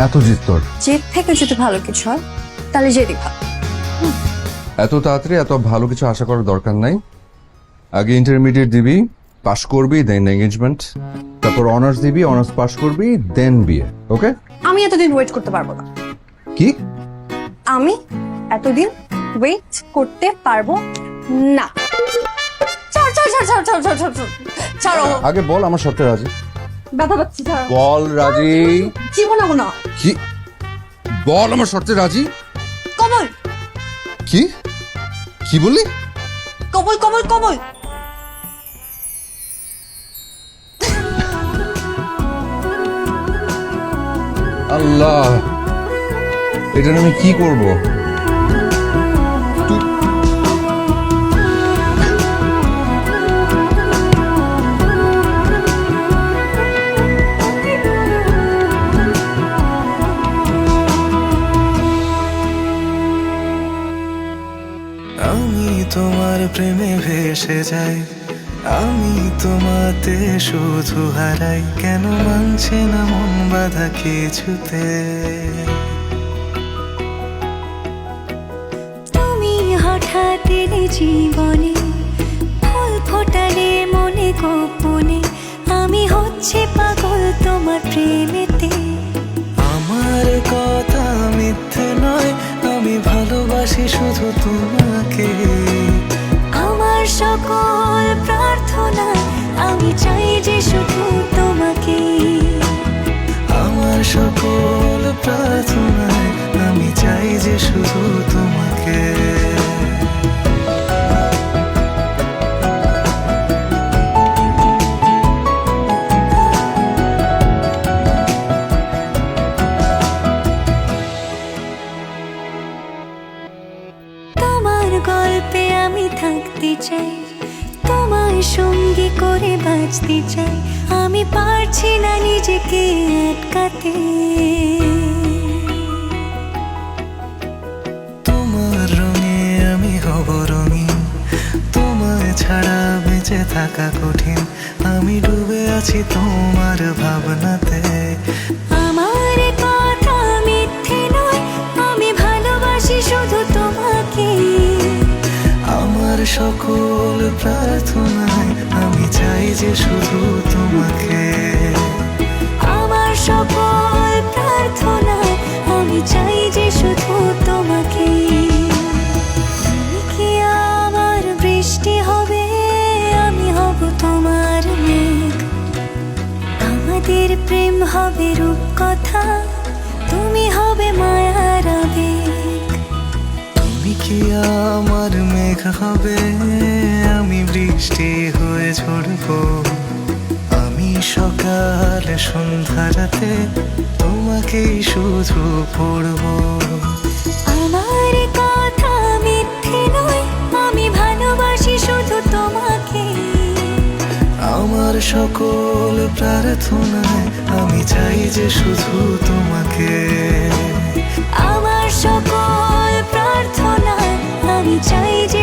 এত জিদ তোর? জেদ থেকে যদি ভালো কিছু হয় তাহলে জেদই ভালো। এত তাড়াতাড়ি এত ভালো কিছু আশা করার দরকার নাই। আগে ইন্টারমিডিয়েট দিবি, পাশ করবি, দেন এঙ্গেজমেন্ট, তারপর অনার্স দিবি, অনার্স পাশ করবি, দেন বিয়ে। ওকে? আমি এতদিন ওয়েট করতে পারবো না। কি? আমি এতদিন ওয়েট করতে পারবো না। ছাড় ছাড় ছাড় ছাড় ছাড় ছাড় ছাড় ছাড়। ছাড়ো। আগে বল আমার শর্তে রাজি। ব্যথা পাচ্ছি, ছাড়ো। বল রাজি। জীবন হবো না। কি? বল আমার শর্তে রাজি। কমল, কি? কি বললি? কমল কমল কমল। আল্লাহ, এটা আমি কি করব? আমি তোমার প্রেমে ভেসে যাই, আমি তোমাতে শুধু হারাই, কেন মানছে না মন বাধা কিছুতে। তুমি হঠাৎ এলে জীবনে, ফুল ফোটালে মনে গোপনে, আমি হচ্ছে পাগল তোমার প্রেমেতে। আমার কথা মিথ্যে নয়, আমি ভালোবাসি শুধু তোমাকে। আমার সকল প্রার্থনা, আমি চাই যে শুধু তোমাকে। আমার সকল প্রার্থনায় আমি চাই যে শুধু তোমাকে। তোমার গল্পে আমি থাকতে চাই, তোমার সঙ্গী করে বাঁচতে চাই, আমি পারছি না নিজেকে আটকাতে। তোমার রঙে আমি হব রঙিন, তোমায় ছাড়া বেঁচে থাকা কঠিন, আমি ডুবে আছি তোমার ভাবনাতে। আমার কথা মিথ্যে নয়, আমি ভালোবাসি শুধু তোমাকে। আমার সকল প্রার্থনায় আমি চাই যে শুধু তোমাকে। আমার সকল প্রার্থনায় আমি চাই যে শুধু তোমাকে। তুমি কি আমার বৃষ্টি হবে, আমি হব তোমার মেঘ, আমাদের প্রেম হবে রূপকথা, তুমি হবে মায়ার আবেগ। তুমি কি আমার মেঘ হবে, আমি বৃষ্টি হয়ে ঝরবো, আমি সকাল সন্ধ্যা রাতে তোমাকেই শুধু পড়বো। আমার কথা মিথ্যে নয়, আমি ভালোবাসি শুধু তোমাকে। আমার সকল প্রার্থনায় আমি চাই যে শুধু তোমাকে। আমার সকল প্রার্থনায় আমি চাই যে